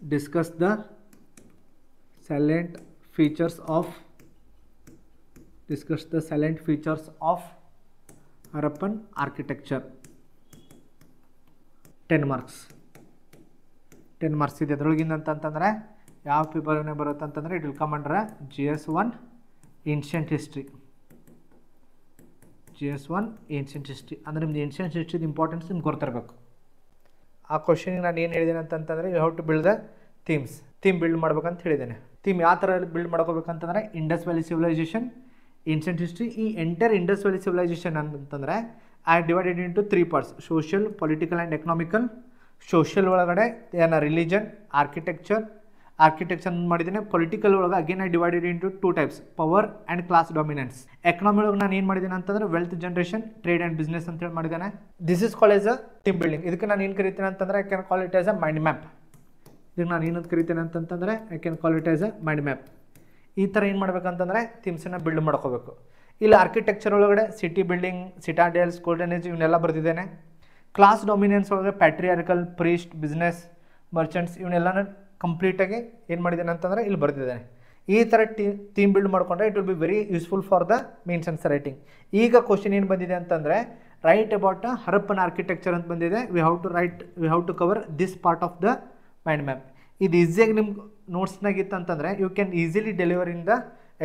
discuss the salient features of Harappan architecture. 10 marks. 10 marks ಇದೆ. ಅದರೊಳಗಿಂದ ಅಂತಂತಂದರೆ ಯಾವ ಪೇಪರ್ನೇ ಬರುತ್ತೆ ಅಂತಂದರೆ it will come under GS1 ancient history. GS1 ancient history ಅಂದರೆ ನಿಮ್ದು ಏನ್ಷಿಯಂಟ್ ಹಿಸ್ಟ್ರಿದ ಇಂಪಾರ್ಟೆನ್ಸ್ ನಿಮ್ಗೆ ಗೊತ್ತಿರಬೇಕು. ಆ ಕ್ವಶನಿಗೆ ನಾನು ಏನು ಹೇಳಿದ್ದೇನೆ ಅಂತಂತಂದರೆ you have to build the theme build ಮಾಡ್ಬೇಕಂತ ಹೇಳಿದ್ದೇನೆ. ಥೀಮ್ ಯಾವ ಥರ ಬಿಲ್ಡ್ ಮಾಡ್ಕೋಬೇಕಂತಂದರೆ Indus valley civilisation, ancient history. ಈ ಎಂಟರ್ ಇಂಡಸ್ ವ್ಯಾಲಿ ಸಿವಿಲೈಸೇಷನ್ ಅಂತಂದರೆ I divided into 3 parts: social, political and economical. Social ಒಳಗಡೆ ರಿಲಿಜನ್, ಆರ್ಕಿಟೆಕ್ಚರ್ ಮಾಡಿದ್ದೇನೆ. ಪೊಲಿಟಿಕಲ್ ಒಳಗೆ again I divided into 2 types: power and class dominance. Economy ಒಳಗೆ ನಾನು ಏನು ಮಾಡಿದ್ದೇನೆ ಅಂತಂದರೆ wealth generation, trade and business ಅಂತೇಳಿ ಮಾಡಿದ್ದೇನೆ. This is called as a theme building. ಇದಕ್ಕೆ ನಾನು ಏನು ಕರಿತೇನೆ ಅಂತಂದರೆ I can call it as a mind map. ಇದಕ್ಕೆ ನಾನು ಏನಂತ ಕರಿತೇನೆ ಅಂತಂತಂದರೆ I can call it as a mind map. ಈ ಥರ ಏನು ಮಾಡ್ಬೇಕಂತಂದರೆ ಥೀಮ್ಸನ್ನು ಬಿಲ್ಡ್ ಮಾಡ್ಕೋಬೇಕು. ಇಲ್ಲಿ ಆರ್ಕಿಟೆಕ್ಚರ್ ಒಳಗಡೆ city building, citadels, golden age ಇವನ್ನೆಲ್ಲ ಬರೆದಿದ್ದೇನೆ. ಕ್ಲಾಸ್ ಡೊಮಿನೆನ್ಸ್ ಒಳಗೆ ಪ್ಯಾಟ್ರಿಯಾರ್ಕಲ್, ಪ್ರೀಸ್ಟ್, ಬಿಸ್ನೆಸ್, ಮರ್ಚೆಂಟ್ಸ್ ಇವನ್ನೆಲ್ಲನ ಕಂಪ್ಲೀಟಾಗಿ ಏನು ಮಾಡಿದ್ದೇನೆ ಅಂತಂದರೆ ಇಲ್ಲಿ ಬರೆದಿದ್ದೇನೆ. ಈ ಥರ ಥೀಮ್ ಬಿಲ್ಡ್ ಮಾಡಿಕೊಂಡ್ರೆ it will be very useful for the mains answer writing. ಈಗ ಕ್ವಶನ್ ಏನು ಬಂದಿದೆ ಅಂತಂದರೆ ರೈಟ್ ಅಬೌಟ್ ಹರಪ್ಪನ್ ಆರ್ಕಿಟೆಕ್ಚರ್ ಅಂತ ಬಂದಿದೆ. We have to cover this part of the mind map. ಇದು ಈಸಿಯಾಗಿ ನಿಮ್ಗೆ ನೋಟ್ಸ್ನಾಗಿತ್ತು ಅಂತಂದರೆ you can easily deliver in the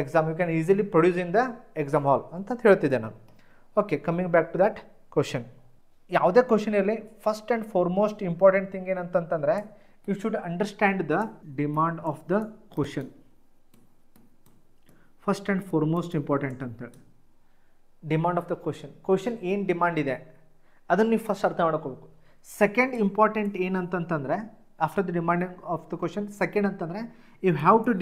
exam, you can easily produce in the exam hall ಅಂತ ಹೇಳ್ತಿದ್ದೆ ನಾನು. Okay, coming back to that question. ಯಾವುದೇ question ಇರಲಿ, first and foremost important thing ಏನಂತಂತಂದರೆ you should understand the demand of the question. First and foremost important ಅಂತೇಳಿ demand of the question ಏನು demand ಇದೆ ಅದನ್ನು ನೀವು ಫಸ್ಟ್ ಅರ್ಥ ಮಾಡ್ಕೋಬೇಕು. ಸೆಕೆಂಡ್ ಇಂಪಾರ್ಟೆಂಟ್ ಏನಂತಂತಂದರೆ after the demanding of the question, second ಅಂತಂದರೆ you have to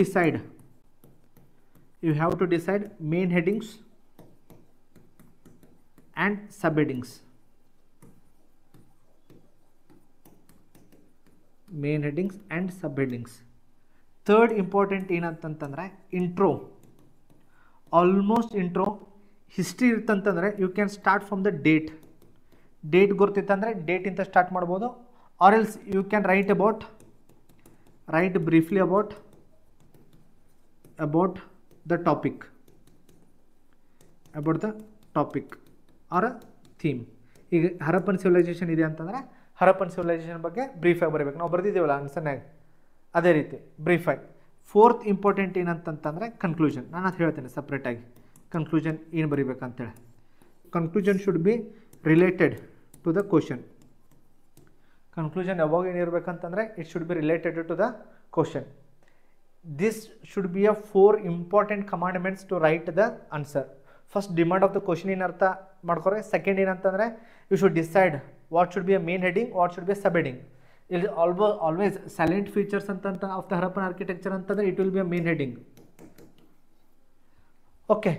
decide main headings and sub headings. Main headings and sub headings. Third important ಏನಂತಂತಂದರೆ intro. Almost intro history ಇರ್ತಂತಂದರೆ you can start from the date ಗೊತ್ತಿತ್ತಂದರೆ ಡೇಟಿಂದ start ಮಾಡ್ಬೋದು. Or else you can write briefly about the topic or a theme. ಈಗ Harappan civilisation ಇದೆ ಅಂತಂದರೆ Harappan civilisation ಬಗ್ಗೆ ಬ್ರೀಫಾಗಿ ಬರೀಬೇಕು. ನಾವು ಬರೆದಿದ್ದೇವಲ್ಲ ಆನ್ಸರ್ನಾಗ ಅದೇ ರೀತಿ ಬ್ರೀಫಾಗಿ. ಫೋರ್ತ್ ಇಂಪಾರ್ಟೆಂಟ್ ಏನಂತಂತಂದರೆ ಕನ್ಕ್ಲೂಷನ್. ನಾನು ಅದು ಹೇಳ್ತೇನೆ ಸಪ್ರೇಟಾಗಿ ಕನ್ಕ್ಲೂಷನ್ ಏನು ಬರೀಬೇಕಂತೇಳಿ. Conclusion should be related to the question. Conclusion ಯಾವಾಗ ಏನಿರಬೇಕಂತಂದರೆ it should be related to the question. This should be a 4 important commandments to write the answer. First demand of the question ಏನು ಅರ್ಥ ಮಾಡ್ಕೊರೆ. Second ಏನಂತಂದರೆ you should decide what should be a main heading, what should be a sub heading. ಇಲ್ಲಿ always silent features ಅಂತ of the Harappan architecture ಅಂತಂದರೆ it will be a main heading. Okay,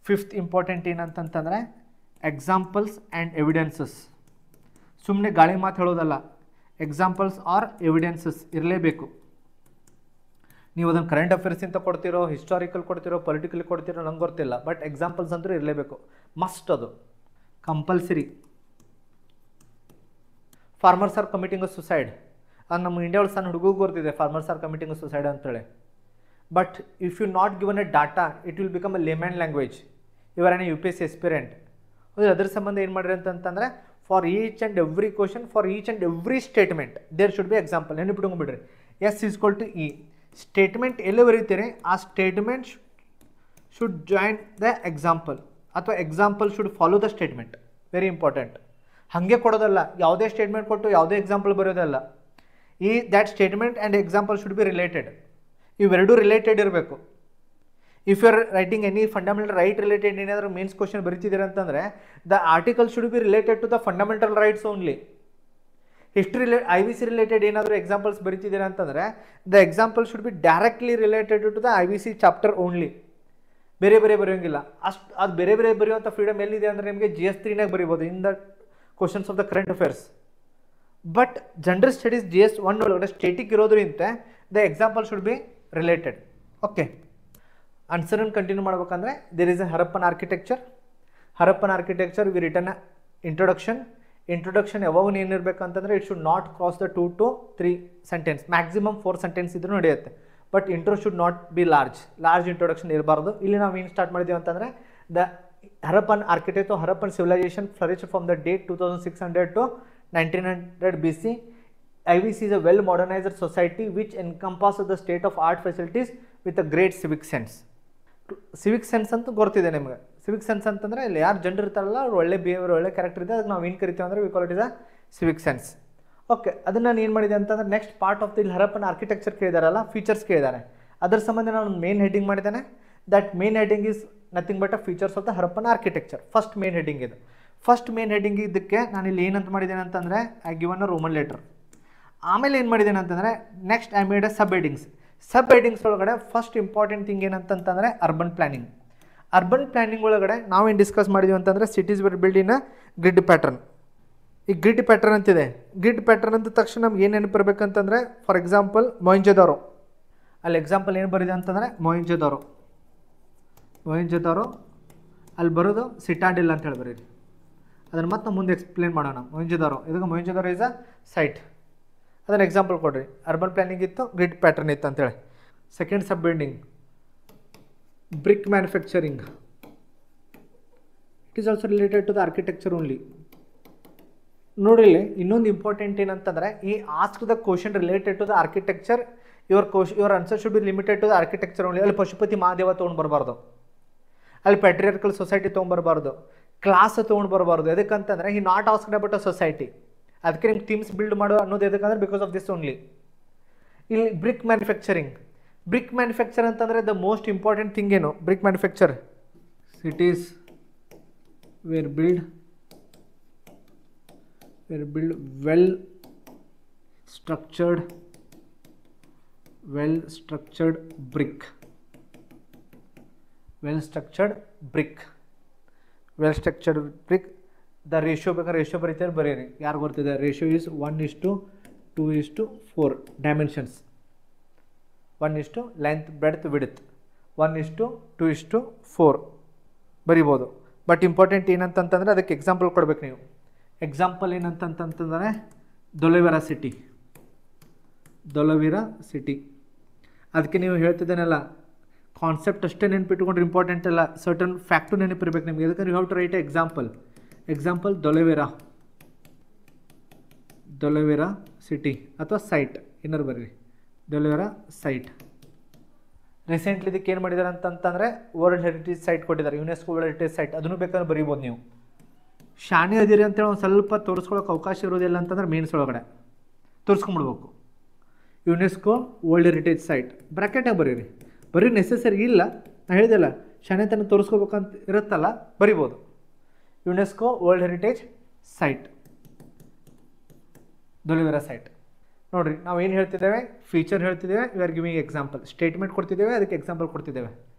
fifth important ಏನಂತಂತಂದರೆ examples and evidences. ಸುಮ್ಮನೆ ಗಾಳಿ ಮಾತು ಹೇಳೋದಲ್ಲ, examples R evidences ಇರಲೇಬೇಕು. ನೀವು ಅದನ್ನು ಕರೆಂಟ್ ಅಫೇರ್ಸ್ ಅಂತ ಕೊಡ್ತಿರೋ, ಹಿಸ್ಟಾರಿಕಲ್ ಕೊಡ್ತಿರೋ, ಪೊಲಿಟಿಕಲ್ ಕೊಡ್ತಿರೋ ನಂಗೆ ಗೊತ್ತಿಲ್ಲ, ಬಟ್ ಎಕ್ಸಾಂಪಲ್ಸ್ ಅಂತೂ ಇರಲೇಬೇಕು, ಮಸ್ಟ್, ಅದು compulsory. Farmers are committing a suicide. ಅದು ನಮ್ಮ ಇಂಡಿಯಾ ಒಳಗೆ ಸಣ್ಣ ಹುಡುಗಿಗೆ ಗೊತ್ತಿದೆ farmers are committing a suicide ಅಂತೇಳಿ. But if you not given a data it will become a layman language. ಇವರ್ ಏನೇ UPSC ಎಸ್ಪಿರೆಂಟ್. ಅದ್ರ ಸಂಬಂಧ ಏನು ಮಾಡಿರಿ ಅಂತಂತಂದರೆ for each and every question, for each and every statement there should be example. ನೆನಪಿಟ್ಕೊಂಡ್ಬಿಡ್ರಿ. S = E. Statement ಎಲ್ಲಿ ಬರೀತೀರಿ ಆ statement should join the example, ಅಥವಾ example should follow the statement. Very important. ಹಾಗೆ ಕೊಡೋದಲ್ಲ, ಯಾವುದೇ ಸ್ಟೇಟ್ಮೆಂಟ್ ಕೊಟ್ಟು ಯಾವುದೇ ಎಕ್ಸಾಂಪಲ್ ಬರೋದಲ್ಲ. That statement and example should be related. ಇವೆರಡೂ ರಿಲೇಟೆಡ್ ಇರಬೇಕು. If you are writing any fundamental right related ಏನಾದರೂ ಮೇನ್ಸ್ ಕ್ವಶನ್ ಬರೀತಿದ್ದೀರ ಅಂತಂದರೆ the article should be related to the fundamental rights only. History IVC related ಏನಾದರೂ examples ಬರೀತಿದ್ದೀರ ಅಂತಂದರೆ the example should be directly related to the IVC chapter only. ಬೇರೆ ಬರೆಯೋಂಗಿಲ್ಲ. ಅದು ಬೇರೆ ಬರೆಯುವಂಥ ಫ್ರೀಡಮ್ ಎಲ್ಲಿದೆ ಅಂದರೆ ನಿಮಗೆ GS3ನಾಗ ಬರೀಬೋದು in the questions of the current affairs. But general studies GS1 ಒಳಗಡೆ ಸ್ಟೇಟಿಕ್ ಇರೋದ್ರಿಂದ the example should be related. Okay, ಆನ್ಸರನ್ನು ಕಂಟಿನ್ಯೂ ಮಾಡ್ಬೇಕಂದ್ರೆ there is a Harappan architecture. We return introduction. Introduction ಯಾವಾಗ ಏನಿರಬೇಕಂತಂದರೆ it should not cross the 2 to 3 sentence, maximum 4 sentence ಇದ್ರೂ ನಡೆಯುತ್ತೆ. But intro should not be large introduction ಇರಬಾರ್ದು. ಇಲ್ಲಿ ನಾವು ಏನು ಸ್ಟಾರ್ಟ್ ಮಾಡಿದ್ದೀವಿ ಅಂತಂದರೆ the Harappan architect Harappan civilisation flourish from the date 2600 to 1900 BC. IVC is a well modernized society which encompasses the state of art facilities with a great civic sense. Civic sense ಅಂತ ಗೊತ್ತಿದೆ ನಿಮಗೆ. Civic sense ಅಂತಂದರೆ ಇಲ್ಲಿ ಯಾರು ಜನರು ಇರ್ತಾರಲ್ಲ ಅವ್ರು ಒಳ್ಳೆ ಬಿಹೇವಿಯರ್ ಒಳ್ಳೆ ಕ್ಯಾರೆಕ್ಟರ್ ಇದೆ, ಅದಕ್ಕೆ ನಾವು ಏನು ಕರಿತೀವಿ ಅಂದರೆ we call it is a civic sense. Okay, ಅದನ್ನು ನಾನು ಏನು ಮಾಡಿದೆ ಅಂತಂದರೆ next part of the Harappan architecture ಕೇಳಿದಾರಲ್ಲ, ಫೀಚರ್ಸ್ ಕೇಳಿದ್ದಾರೆ. ಅದರ ಸಂಬಂಧ ನಾನು ಮೇನ್ ಹೆಡ್ಡಿಂಗ್ ಮಾಡಿದ್ದೇನೆ. That main heading is nothing but a features of the Harappan architecture. First main heading ಇದು. ಫಸ್ಟ್ ಮೇನ್ ಹೆಡ್ಡಿಂಗ್ ಇದಕ್ಕೆ ನಾನು ಇಲ್ಲಿ ಏನಂತ ಮಾಡಿದ್ದೇನೆ ಅಂತಂದರೆ I given a Roman letter. ಆಮೇಲೆ ಏನು ಮಾಡಿದ್ದೇನೆ ಅಂತಂದರೆ next I made a sub headings. Sub headings ಒಳಗಡೆ ಫಸ್ಟ್ ಇಂಪಾರ್ಟೆಂಟ್ ಥಿಂಗ್ ಏನಂತಂದರೆ ಅರ್ಬನ್ ಪ್ಲಾನಿಂಗ್. ಅರ್ಬನ್ ಪ್ಲಾನಿಂಗ್ ಒಳಗಡೆ ನಾವೇನು ಡಿಸ್ಕಸ್ ಮಾಡಿದ್ವಿ ಅಂತಂದರೆ ಸಿಟೀಸ್ ವರ್ ಬಿಲ್ಡ್ ಇನ್ ಅ ಗ್ರಿಡ್ ಪ್ಯಾಟರ್ನ್. ಈ ಗ್ರಿಡ್ ಪ್ಯಾಟರ್ನ್ ಅಂತಿದೆ. ಗ್ರಿಡ್ ಪ್ಯಾಟರ್ನ್ ಅಂದ ತಕ್ಷಣ ನಮ್ಗೆ ಏನು ನೆನಪಿರ್ಬೇಕಂತಂದರೆ ಫಾರ್ ಎಕ್ಸಾಂಪಲ್ ಮೊಹೆಂಜೊದಾರೋ. ಅಲ್ಲಿ ಎಕ್ಸಾಂಪಲ್ ಏನು ಬರಿದೆ ಅಂತಂದರೆ ಮೊಹೆಂಜೊದಾರೋ ಅಲ್ಲಿ ಬರೋದು ಸಿಟಾಡೆಲ್ ಅಂತ ಹೇಳಿ ಬರೀರಿ. ಅದನ್ನು ಮತ್ತೆ ಮುಂದೆ ಎಕ್ಸ್ಪ್ಲೇನ್ ಮಾಡೋಣ. Mohenjodaro is a site. ಅದನ್ನು ಎಕ್ಸಾಂಪಲ್ ಕೊಡ್ರಿ. ಅರ್ಬನ್ ಪ್ಲಾನಿಂಗ್ ಇತ್ತು, ಗ್ರಿಡ್ ಪ್ಯಾಟರ್ನ್ ಇತ್ತು ಅಂತೇಳಿ. Second sub building brick manufacturing. It is also related to the architecture only. ನೋಡಿರಿ, ಇನ್ನೊಂದು ಇಂಪಾರ್ಟೆಂಟ್ ಏನಂತಂದರೆ ಈ ask the question related to the architecture, your answer should be limited to the architecture only. ಅಲ್ಲಿ ಪಶುಪತಿ ಮಹಾದೇವ ತೊಗೊಂಡು ಬರಬಾರ್ದು, ಅಲ್ಲಿ ಪ್ಯಾಟ್ರಿಯಾರ್ಕಲ್ ಸೊಸೈಟಿ ತೊಗೊಂಬರಬಾರ್ದು, ಕ್ಲಾಸ್ ತೊಗೊಂಡು ಬರಬಾರ್ದು. ಎದಕ್ಕಂತಂದರೆ ಈ not asked about a society. ಅದಕ್ಕೆ ನಿಮ್ಗೆ ಥೀಮ್ಸ್ ಬಿಲ್ಡ್ ಮಾಡೋ ಅನ್ನೋದು ಎದಕ್ಕಂದ್ರೆ ಬಿಕಾಸ್ ಆಫ್ ದಿಸ್ ಓನ್ಲಿ. ಇಲ್ಲಿ ಬ್ರಿಕ್ ಮ್ಯಾನುಫ್ಯಾಕ್ಚರ್ ಅಂತಂದರೆ ದ ಮೋಸ್ಟ್ ಇಂಪಾರ್ಟೆಂಟ್ ಥಿಂಗ್ ಏನು? Brick manufacture cities were build well structured brick. The ratio ಬೇಕಾದ್ರೆ ರೇಷಿಯೋ ಬರೀತಾರೆ, ಬರೀರಿ. ಯಾರು ಗೊತ್ತಿದೆ? Ratio is 1:2:4 dimensions. 1 length breadth width 1:2:4 ಬರಿಬೋದು. ಬಟ್ ಇಂಪಾರ್ಟೆಂಟ್ ಏನಂತಂತಂದರೆ ಅದಕ್ಕೆ ಎಕ್ಸಾಂಪಲ್ ಕೊಡ್ಬೇಕು ನೀವು. ಎಕ್ಸಾಂಪಲ್ ಏನಂತಂತಂದರೆ ದೊಲೊವೆರಾ ಸಿಟಿ. ಅದಕ್ಕೆ ನೀವು ಹೇಳ್ತಿದ್ದೇನಲ್ಲ, ಕಾನ್ಸೆಪ್ಟ್ ಅಷ್ಟೇ ನೆನಪಿಟ್ಕೊಂಡ್ರೆ ಇಂಪಾರ್ಟೆಂಟ್ ಅಲ್ಲ, ಸರ್ಟನ್ ಫ್ಯಾಕ್ಟು ನೆನಪಿರ್ಬೇಕು ನಿಮಗೆ. ಅದಕ್ಕೆ you have to write a example Dholavira city ಅಥವಾ ಸೈಟ್. ಇನ್ನರ್ ಬರ್ರಿ, ದೊಲೊವೆರಾ ಸೈಟ್. ರೀಸೆಂಟ್ಲಿ ಇದಕ್ಕೆ ಏನು ಮಾಡಿದ್ದಾರೆ ಅಂತಂತಂದರೆ ವರ್ಲ್ಡ್ ಹೆರಿಟೇಜ್ ಸೈಟ್ ಕೊಟ್ಟಿದ್ದಾರೆ, ಯುನೆಸ್ಕೋ ವರ್ಲ್ಡ್ ಹೆರಿಟೇಜ್ ಸೈಟ್. ಅದನ್ನು ಬೇಕಾದ್ರೆ ಬರೀಬೋದು ನೀವು. ಶಾಣೆ ಅದಿರಿ ಅಂತೇಳಿ ಒಂದು ಸ್ವಲ್ಪ ತೋರಿಸ್ಕೊಳ್ಳೋಕೆ ಅವಕಾಶ ಇರೋದಿಲ್ಲ ಅಂತಂದ್ರೆ ಮೇನ್ಸ್ ಒಳಗಡೆ ತೋರಿಸ್ಕೊಂಬಿಡ್ಬೇಕು. ಯುನೆಸ್ಕೋ ವರ್ಲ್ಡ್ ಹೆರಿಟೇಜ್ ಸೈಟ್ ಬ್ರ್ಯಾಕೆಟಾಗಿ ಬರೀ ನೆಸೆಸರಿ ಇಲ್ಲ. ನಾನು ಹೇಳಿದೆಲ್ಲ, ಶಾಣೆತನ ತೋರಿಸ್ಕೋಬೇಕಂತ ಇರುತ್ತಲ್ಲ, ಬರಿಬೋದು. UNESCO world heritage site, Dholavira site. ನೋಡಿರಿ, ನಾವು ಏನು ಹೇಳ್ತಿದ್ದೇವೆ? ಫೀಚರ್ ಹೇಳ್ತಿದ್ದೇವೆ, you are giving example. Statement ಕೊಡ್ತಿದ್ದೇವೆ, ಅದಕ್ಕೆ ಎಕ್ಸಾಂಪಲ್ ಕೊಡ್ತಿದ್ದೇವೆ.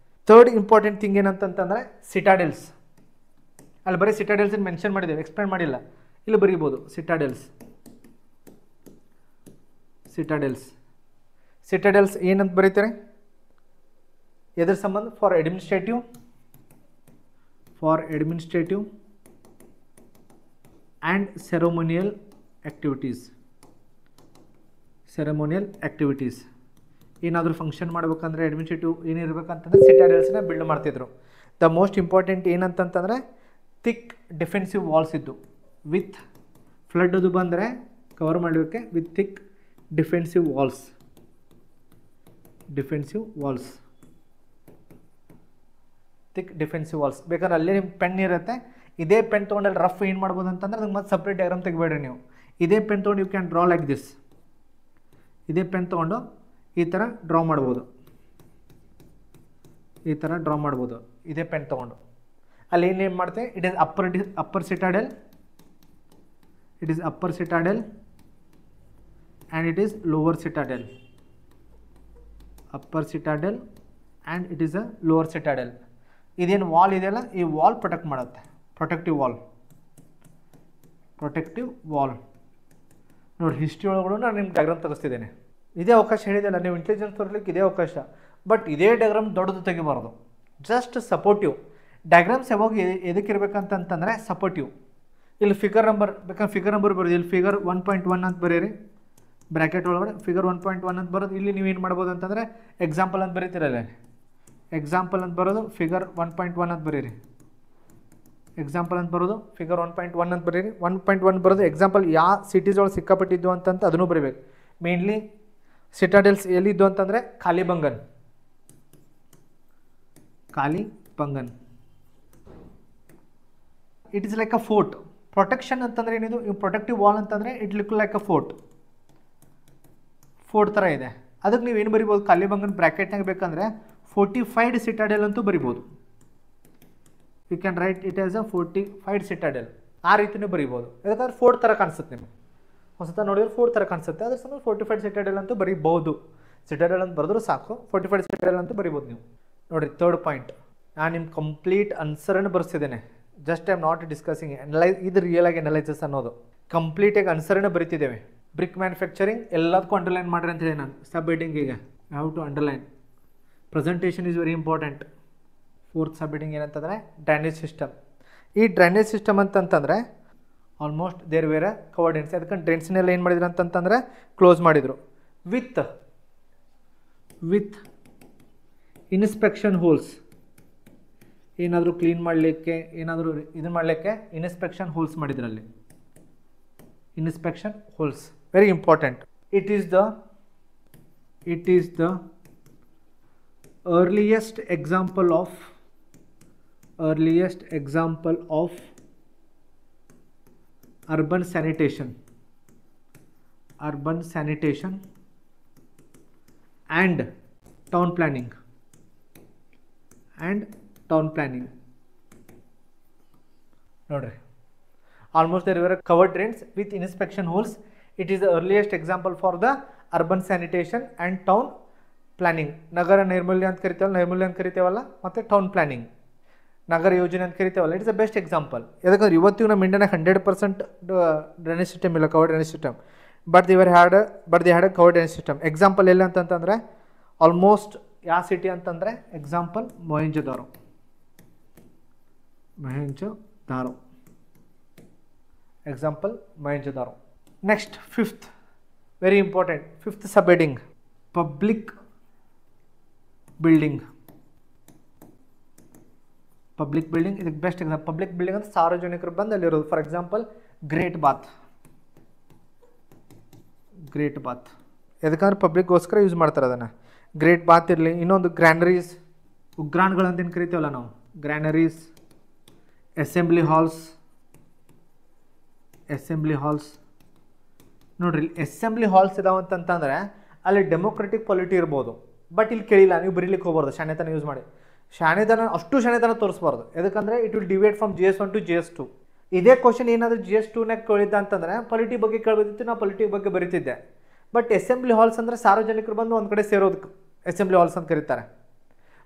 ಥರ್ಡ್ ಇಂಪಾರ್ಟೆಂಟ್ ಥಿಂಗ್ ಏನಂತಂತಂದರೆ ಸಿಟಾಡೆಲ್ಸ್. ಅಲ್ಲಿ ಬರೀ ಸಿಟಾಡೆಲ್ಸ್ ಮೆನ್ಷನ್ ಮಾಡಿದ್ದೇವೆ, ಎಕ್ಸ್ಪ್ಲೇನ್ ಮಾಡಿಲ್ಲ. ಇಲ್ಲಿ ಬರೀಬೋದು ಸಿಟಾಡೆಲ್ಸ್ ಏನಂತ ಬರೀತಾರೆ? ಎದ್ರ ಸಂಬಂಧ? For administrative and ceremonial activities. ಏನಾದರೂ ಫಂಕ್ಷನ್ ಮಾಡ್ಬೇಕಂದ್ರೆ ಅಡ್ಮಿನಿಸ್ಟ್ರೇಟಿವ್ ಏನಿರ್ಬೇಕಂತಂದರೆ ಸಿಟಾಡೆಲ್ಸ್ನ ಬಿಲ್ಡ್ ಮಾಡ್ತಿದ್ರು. ದ ಮೋಸ್ಟ್ ಇಂಪಾರ್ಟೆಂಟ್ ಏನಂತಂತಂದರೆ ಥಿಕ್ ಡಿಫೆನ್ಸಿವ್ ವಾಲ್ಸ್ ಇದ್ದು. ವಿತ್ ಫ್ಲಡ್ ಅದು ಬಂದರೆ ಕವರ್ ಮಾಡಲಿಕ್ಕೆ ವಿತ್ ಥಿಕ್ ಡಿಫೆನ್ಸಿವ್ ವಾಲ್ಸ್. ಬೇಕಾದ್ರೆ ಅಲ್ಲೇ ನಿಮ್ಮ ಪೆನ್ ಇರುತ್ತೆ. ಇದೇ ಪೆನ್ ತೊಗೊಂಡಲ್ಲಿ ರಫ್ ಏನು ಮಾಡ್ಬೋದು ಅಂತಂದ್ರೆ ಅದಕ್ಕೆ ಮತ್ತೆ ಸಪ್ರೇಟ್ ಡಯಾಗ್ರಾಮ್ ತೆಗಿಬೇಡ್ರಿ ನೀವು. ಇದೇ ಪೆನ್ ತೊಗೊಂಡು you can draw like this. ಇದೇ ಪೆನ್ ತೊಗೊಂಡು ಈ ಥರ ಡ್ರಾ ಮಾಡ್ಬೋದು. ಇದೇ ಪೆನ್ ತೊಗೊಂಡು ಅಲ್ಲಿ ಏನೇನು ಮಾಡ್ತೇವೆ? It is upper citadel and it is lower citadel. ಇದೇನು ವಾಲ್ ಇದೆಯಲ್ಲ, ಈ ವಾಲ್ ಪ್ರೊಟೆಕ್ಟ್ ಮಾಡುತ್ತೆ. ಪ್ರೊಟೆಕ್ಟಿವ್ ವಾಲ್ ನೋಡಿ. ಹಿಸ್ಟ್ರಿ ಒಳಗೂ ನಾನು ನಿಮ್ಗೆ ಡಯಾಗ್ರಾಮ್ ತೆಗೆಸ್ತಿದ್ದೇನೆ. ಇದೇ ಅವಕಾಶ ಹೇಳಿದೆಲ್ಲ, ನೀವು ಇಂಟೆಲಿಜೆನ್ಸ್ ತೋರಿಸ್ಲಿಕ್ಕೆ ಇದೇ ಅವಕಾಶ. ಬಟ್ ಇದೇ ಡಯಾಗ್ರಾಮ್ ದೊಡ್ಡದು ತೆಗಿಬಾರ್ದು, ಜಸ್ಟ್ ಸಪೋರ್ಟಿವ್. ಡಯಾಗ್ರಾಮ್ಸ್ ಯಾವಾಗ ಎದಕ್ಕಿರ್ಬೇಕಂತಂದರೆ ಸಪೋರ್ಟಿವ್. ಇಲ್ಲಿ ಫಿಗರ್ ನಂಬರ್ ಬೇಕಾದ್ರೆ ಫಿಗರ್ ನಂಬರ್ ಬರೋದು, ಇಲ್ಲಿ ಫಿಗರ್ 1.1 ಅಂತ ಬರೀರಿ ಬ್ರ್ಯಾಕೆಟ್ ಒಳಗಡೆ, ಫಿಗರ್ 1.1 ಅಂತ ಬರೋದು. ಇಲ್ಲಿ ನೀವು ಏನು ಮಾಡ್ಬೋದು ಅಂತಂದರೆ ಎಕ್ಸಾಂಪಲ್ ಅಂತ ಬರೀತಿರಲ್ಲ, ಎಕ್ಸಾಂಪಲ್ ಅಂತ ಬರೋದು ಫಿಗರ್ 1.1 ಅಂತ ಬರೀರಿ, ಎಕ್ಸಾಂಪಲ್ ಅಂತ ಬರೋದು ಫಿಗರ್ 1.1 ಅಂತ ಬರೀರಿ. 1.1 ಬರೋದು ಎಕ್ಸಾಂಪಲ್ ಯಾವ ಸಿಟೀಸ್ ಒಳಗೆ ಸಿಕ್ಕಾಪಟ್ಟಿದ್ದು ಅಂತಂತ ಅದನ್ನು ಬರೀಬೇಕು. ಮೇನ್ಲಿ ಸಿಟಾಡೆಲ್ಸ್ ಎಲ್ಲಿದ್ದು ಅಂತಂದರೆ Kalibangan, Kalibangan. It is like a fort. Protection ಅಂತಂದರೆ ಏನಿದು, ಈ ಪ್ರೊಟೆಕ್ಟಿವ್ ವಾಲ್ ಅಂತಂದರೆ it look like a fort, fort ಥರ ಇದೆ. ಅದಕ್ಕೆ ನೀವು ಏನು ಬರಿಬೋದು, ಕಾಲಿಬಂಗನ್ ಬ್ರ್ಯಾಕೆಟ್ನಾಗ ಬೇಕಂದರೆ ಫೋರ್ಟಿಫೈಡ್ ಸಿಟಾಡೆಲ್ ಅಂತೂ ಬರಿಬೋದು. You can write it as a fortified citadel, ಆ ರೀತಿಯೂ ಬರಿಬೋದು. ಯಾಕಂದ್ರೆ ಫೋರ್ಟ್ ಥರ ಕಾಣಿಸುತ್ತೆ ನಿಮಗೆ, ಹೊಸತ ನೋಡಿದ್ರೆ ಫೋರ್ಟ್ ಥರ ಕಾಣಿಸುತ್ತೆ. ಅದ್ರ ಸಮ ಫೋರ್ಟಿಫೈಡ್ ಸಿಟಾಡೆಲ್ ಅಂತೂ ಬರಿಬೋದು. ಸಿಟಾಡೆಲ್ ಅಂತ ಬರೆದ್ರು ಸಾಕು, ಫೋರ್ಟಿಫೈಡ್ ಸಿಟಾಡೆಲ್ ಅಂತೂ ಬರಿಬೋದು ನೀವು. ನೋಡಿರಿ ಥರ್ಡ್ ಪಾಯಿಂಟ್, ನಾನು ನಿಮ್ಮ ಕಂಪ್ಲೀಟ್ ಆನ್ಸರನ್ನು ಬರ್ಸಿದ್ದೇನೆ. Just I am not discussing ಇದು ರಿಯಲ್ ಆಗಿ ಅನಲೈಸಿಸ್ ಅನ್ನೋದು. ಕಂಪ್ಲೀಟಾಗಿ ಆನ್ಸರನ್ನು ಬರಿತಿದ್ದೇವೆ. ಬ್ರಿಕ್ ಮ್ಯಾನುಫ್ಯಾಕ್ಚರಿಂಗ್ ಎಲ್ಲದಕ್ಕೂ ಅಂಡರ್ಲೈನ್ ಮಾಡಿರಿ ಅಂತ ಹೇಳಿ ನಾನು. ಸಬ್ ಹೆಡಿಂಗಿಗೆ how to underline. Presentation is very important. Fourth sub heading ಏನಂತಂದರೆ ಡ್ರೈನೇಜ್ ಸಿಸ್ಟಮ್. ಈ ಡ್ರೈನೇಜ್ ಸಿಸ್ಟಮ್ ಅಂತಂತಂದರೆ almost there where covered drains. ಅದಕ್ಕೆ ಡ್ರೈನ್ಸ್ನೆಲ್ಲ ಏನು ಮಾಡಿದ್ರು ಅಂತಂತಂದರೆ ಕ್ಲೋಸ್ ಮಾಡಿದರು ವಿತ್ ಇನ್ಸ್ಪೆಕ್ಷನ್ ಹೋಲ್ಸ್. ಏನಾದರೂ ಕ್ಲೀನ್ ಮಾಡಲಿಕ್ಕೆ, ಏನಾದರೂ ಇದನ್ನು ಮಾಡಲಿಕ್ಕೆ inspection holes ಮಾಡಿದ್ರಲ್ಲಿ. Inspection holes very important. It is the earliest example of urban sanitation and town planning ನೋಡ್ರಿ, almost there were covered drains with inspection holes. It is the earliest example for the urban sanitation and town planning. ನಗರ ನೈರ್ಮಲ್ಯ ಅಂತ ಕರಿತೇವಲ್ಲ, ಮತ್ತು town planning, ನಗರ ಯೋಜನೆ ಅಂತ ಕರಿತೇವಲ್ಲ. It's a best example. ಯಾಕಂದ್ರೆ ಇವತ್ತಿಗೂ ನಮ್ಮ ಇಂಡಿಯಾನಾಗ 100% ಡ್ರೈನೇಜ್ ಸಿಸ್ಟಮ್ ಇಲ್ಲ, covered drainage system. But they had a covered drainage system. Example ಎಲ್ಲ ಅಂತಂತಂದರೆ ಆಲ್ಮೋಸ್ಟ್ ಯಾವ ಸಿಟಿ ಅಂತಂದರೆ example Mohenjodaro. Example Mohenjodaro. Next fifth, very important, fifth sub heading public building. ಇದಕ್ಕೆ ಬೆಸ್ಟ್ ಎಕ್ಸಾಂಪಲ್. ಪಬ್ಲಿಕ್ ಬಿಲ್ಡಿಂಗ್ ಅಂತ ಸಾರ್ವಜನಿಕರು ಬಂದು ಅಲ್ಲಿರೋದು. For example great Baat. ಯಾಕಂದ್ರೆ ಪಬ್ಲಿಕ್ಗೋಸ್ಕರ ಯೂಸ್ ಮಾಡ್ತಾರೆ ಅದನ್ನು. ಗ್ರೇಟ್ ಬಾತ್ ಇರಲಿ. ಇನ್ನೊಂದು ಗ್ರ್ಯಾನರೀಸ್, ಉಗ್ರಾಣಗಳು ಅಂತೇನು ಕರಿತೀವಲ್ಲ ನಾವು, ಗ್ರ್ಯಾನರೀಸ್. ಅಸೆಂಬ್ಲಿ ಹಾಲ್ಸ್ ನೋಡ್ರಿ, ಅಸೆಂಬ್ಲಿ ಹಾಲ್ಸ್ ಇದಾವಂತಂತಂದರೆ ಅಲ್ಲಿ ಡೆಮೋಕ್ರೆಟಿಕ್ ಪಾಲಿಟಿ ಇರ್ಬೋದು. ಬಟ್ ಇಲ್ಲಿ ಕೇಳಿಲ್ಲ, ನೀವು ಬರೀಲಿಕ್ಕೆ ಹೋಗ್ಬಾರ್ದು. ಶಾಣೆತನ ಯೂಸ್ ಮಾಡಿ, ಅಷ್ಟು ಶಾಣೆತನ ತೋರಿಸ್ಬಾರ್ದು. ಯಾಕಂದರೆ it will divide from GS1 to GS2. ಇದೇ ಕ್ವಶನ್ ಏನಾದರೂ GS2ನಾಗ ಕೇಳಿದ್ದ ಅಂತಂದರೆ ಪೊಲಿಟಿ ಬಗ್ಗೆ ಕೇಳಬೇಕಿತ್ತು, ನಾವು ಪೊಲಿಟಿ ಬಗ್ಗೆ ಬರೀತಿದ್ದೆ. ಬಟ್ ಅಸೆಂಬ್ಲಿ ಹಾಲ್ಸ್ ಅಂದರೆ ಸಾರ್ವಜನಿಕರು ಬಂದು ಒಂದು ಕಡೆ ಸೇರೋದಕ್ಕೆ ಅಸೆಂಬ್ಲಿ ಹಾಲ್ಸ್ ಅಂತ ಕರೀತಾರೆ.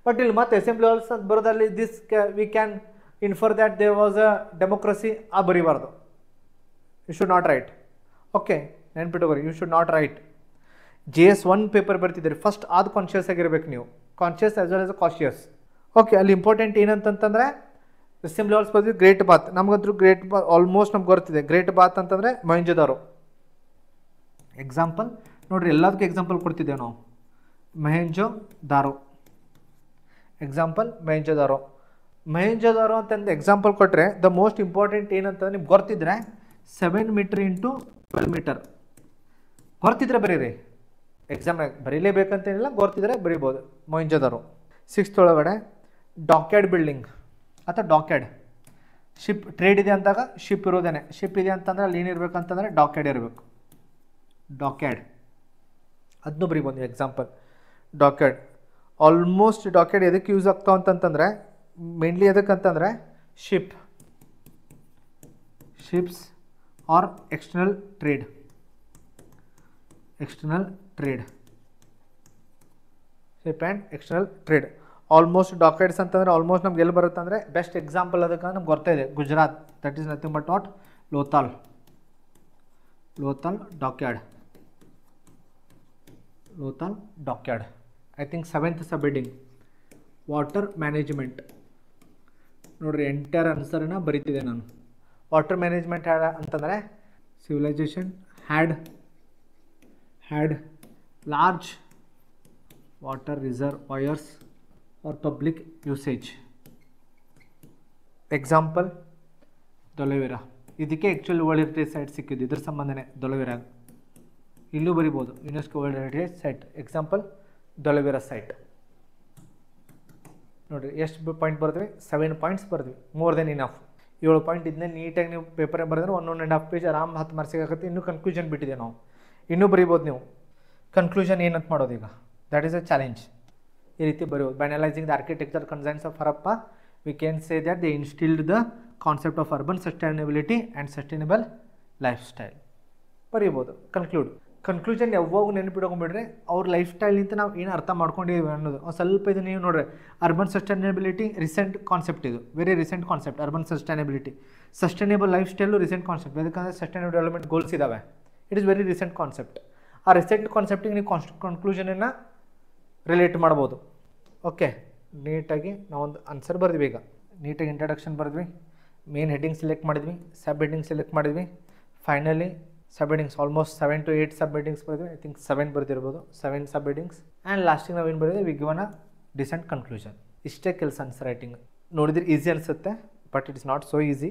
ಬಟ್ ಇಲ್ಲಿ ಮತ್ತೆ ಅಸೆಂಬ್ಲಿ ಹಾಲ್ಸ್ ಅಂತ ಬರೋದಲ್ಲಿ we can infer that there was a democracy. ಆ ಬರೀಬಾರ್ದು. You should not write. Okay, ನೆನ್ಪಿಟ್ಟುಕೋರಿ, you should not write. GS1 paper ಬರ್ತಿದ್ದೀರಿ, ಫಸ್ಟ್ ಅದು ಕಾನ್ಷಿಯಸ್ ಆಗಿರ್ಬೇಕು ನೀವು. Conscious as well as cautious. Okay, ಅಲ್ಲಿ ಇಂಪಾರ್ಟೆಂಟ್ ಏನಂತಂತಂದರೆ ಅಸೆಂಬ್ಲಿ ಹಾಲ್ಸ್ ಬಂದು ಗ್ರೇಟ್ ಬಾತ್. ನಮಗಂತೂ ಗ್ರೇಟ್ ಬಾತ್ ಆಲ್ಮೋಸ್ಟ್ ನಮ್ಗೆ ಗೊತ್ತಿದೆ. ಗ್ರೇಟ್ ಬಾತ್ ಅಂತಂದರೆ ಮೊಹೆಂಜೊದಾರೋ. ಎಕ್ಸಾಂಪಲ್ ನೋಡಿರಿ, ಎಲ್ಲದಕ್ಕೂ ಎಕ್ಸಾಂಪಲ್ ಕೊಡ್ತಿದ್ದೇವೆ ನಾವು. ಮೊಹೆಂಜೊದಾರೋ ಅಂತಂದು ಎಕ್ಸಾಂಪಲ್ ಕೊಟ್ಟರೆ ದ ಮೋಸ್ಟ್ ಇಂಪಾರ್ಟೆಂಟ್ ಏನಂತಂದ್ರೆ ನಿಮ್ಗೆ ಗೊತ್ತಿದ್ರೆ 7 ಮೀಟರ್ ಇಂಟು 12 ಮೀಟರ್ ಗೊತ್ತಿದ್ರೆ ಬರೀರಿ. ಎಕ್ಸಾಮ್ನಾಗ ಬರೀಲೇಬೇಕಂತೇನಿಲ್ಲ, ಗೊತ್ತಿದ್ರೆ ಬರೀಬೋದು. ಮೊಹೆಂಜೊದಾರೋ. 6th ಒಳಗಡೆ ಡಾಕ್ಯಾರ್ಡ್ ಬಿಲ್ಡಿಂಗ್ ಅಥವಾ ಡಾಕ್ಯಾರ್ಡ್. ಶಿಪ್ ಟ್ರೇಡ್ ಇದೆ ಅಂದಾಗ ಶಿಪ್ ಇರೋದೇನೆ. ಶಿಪ್ ಇದೆ ಅಂತಂದರೆ ಅಲ್ಲಿ ಏನಿರ್ಬೇಕಂತಂದರೆ ಡಾಕ್ಯಾರ್ಡ್ ಇರಬೇಕು. ಅದನ್ನು ಬರೀಬೋದು ಎಕ್ಸಾಂಪಲ್. ಡಾಕ್ಯಾರ್ಡ್ ಆಲ್ಮೋಸ್ಟ್ ಡಾಕ್ಯಾರ್ಡ್ ಎದಕ್ಕೆ ಯೂಸ್ ಆಗ್ತಾವ ಅಂತಂತಂದರೆ ಮೇನ್ಲಿ ಎದಕ್ಕಂತಂದರೆ ships are external trade. Ship and external trade. Almost dockyards ಅಂತಂದರೆ ಆಲ್ಮೋಸ್ಟ್ ನಮ್ಗೆ ಎಲ್ಲಿ ಬರುತ್ತೆ ಅಂದರೆ ಬೆಸ್ಟ್ ಎಕ್ಸಾಂಪಲ್ ಅದಕ್ಕೆ ನಮ್ಗೆ ಗೊತ್ತಿದೆ, Gujarat. That is nothing but not Lothal dockyard. I think 7th sub heading water management. ನೋಡಿರಿ, ಎಂಟೈರ್ ಆನ್ಸರನ್ನು ಬರೀತಿದೆ ನಾನು. ವಾಟರ್ ಮ್ಯಾನೇಜ್ಮೆಂಟ್ ಅಂತಂದರೆ civilisation had large water reservoirs for public usage. Example Dholavira. ಇದಕ್ಕೆ ಆ್ಯಕ್ಚುಲಿ ವರ್ಲ್ಡ್ ಹೆರಿಟೇಜ್ ಸೈಟ್ ಸಿಕ್ಕಿದ್ದು, ಇದ್ರ ಸಂಬಂಧನೇ ದೊಲವೆರಾ. ಇಲ್ಲೂ ಬರಿಬೋದು UNESCO world heritage site. Example Dholavira site. ನೋಡಿರಿ ಎಷ್ಟು ಪಾಯಿಂಟ್ ಬರ್ತೀವಿ, 7 ಪಾಯಿಂಟ್ಸ್ ಬರ್ತೀವಿ, ಮೋರ್ ದೆನ್ ಇನಫ್. 7 ಪಾಯಿಂಟ್ ಇದನ್ನೇ ನೀಟಾಗಿ ನೀವು ಪೇಪರ್ ಬರೆದ್ರೆ 1.5 ಪೇಜ್ ಆರಾಮ್ 10 ಮಾರ್ಕ್ಸಿಗೆ ಆಗುತ್ತೆ. ಇನ್ನೂ ಕನ್ಕ್ಲೂಷನ್ ಬಿಟ್ಟಿದೆ ನಾವು, ಇನ್ನೂ ಬರೀಬೋದು ನೀವು. ಕನ್ಕ್ಲೂಷನ್ ಏನಂತ ಮಾಡೋದು ಈಗ, ದ್ಯಾಟ್ ಈಸ್ ಅ ಚಾಲೆಂಜ್. ಈ ರೀತಿ ಬರೆಯೋದು. By analysing the architecture concerns of Harappa we can say that they instilled the concept of urban sustainability and sustainable lifestyle. ಬರೀಬೋದು. ಕನ್ಕ್ಲೂಷನ್ ಯಾವಾಗ ನೆನಪಿಟ್ಕೊಂಡ್ಬಿಡ್ರೆ ಅವ್ರ ಲೈಫ್ ಸ್ಟೈಲಿಂದ ನಾವು ಏನು ಅರ್ಥ ಮಾಡ್ಕೊಂಡಿದ್ದೀವಿ ಅನ್ನೋದು ಒಂದು ಸ್ವಲ್ಪ. ಇದು ನೀವು ನೋಡ್ರಿ, ಅರ್ಬನ್ ಸಸ್ಟೈನಬಿಲಿಟಿ ರೀಸೆಂಟ್ ಕಾನ್ಸೆಪ್ಟ್, ಇದು very recent concept. Urban sustainability, sustainable life style recent concept. ಯಾಕಂದರೆ ಸಸ್ಟೈನೇಬಲ್ ಡೆವಲಪ್ಮೆಂಟ್ ಗೋಲ್ಸ್ ಇದ್ದಾವೆ. It is very recent concept. ಆ ರೀಸೆಂಟ್ ಕಾನ್ಸೆಪ್ಟಿಗೆ ನೀವು ಕನ್ಕ್ಲೂಷನನ್ನು ರಿಲೇಟ್ ಮಾಡ್ಬೋದು. ಓಕೆ, ನೀಟಾಗಿ ನಾವೊಂದು ಆನ್ಸರ್ ಬರೆದ್ವಿ. ಈಗ ನೀಟಾಗಿ ಇಂಟ್ರಡಕ್ಷನ್ ಬರೆದ್ವಿ, ಮೇನ್ ಹೆಡ್ಡಿಂಗ್ ಸೆಲೆಕ್ಟ್ ಮಾಡಿದ್ವಿ, ಸಬ್ ಹೆಡ್ಡಿಂಗ್ ಸೆಲೆಕ್ಟ್ ಮಾಡಿದ್ವಿ, finally sub headings almost 7 to 8 sub headings ಬರೆದ್ವಿ. ಐ ಥಿಂಕ್ 7 ಬರೆದಿರ್ಬೋದು, 7 ಸಬ್ ಹೆಡ್ಡಿಂಗ್ಸ್. ಆ್ಯಂಡ್ ಲಾಸ್ಟಿಗೆ ನಾವೇನು ಬರೆದ್ವಿ, we given a decent conclusion. ಇಷ್ಟೇ ಕೆಲಸ ಆನ್ಸರ್ ರೈಟಿಂಗ್. ನೋಡಿದ್ರೆ ಈಸಿ ಅನಿಸುತ್ತೆ, but it is not so easy.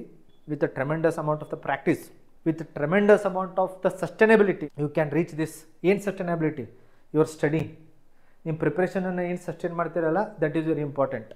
With a tremendous amount of the practice, with tremendous amount of the sustainability, you can reach this. ಏನು sustainability? Your study. ನಿಮ್ಮ ಪ್ರಿಪ್ರೇಷನನ್ನು ಏನು sustain ಮಾಡ್ತೀರಲ್ಲ, that is very important.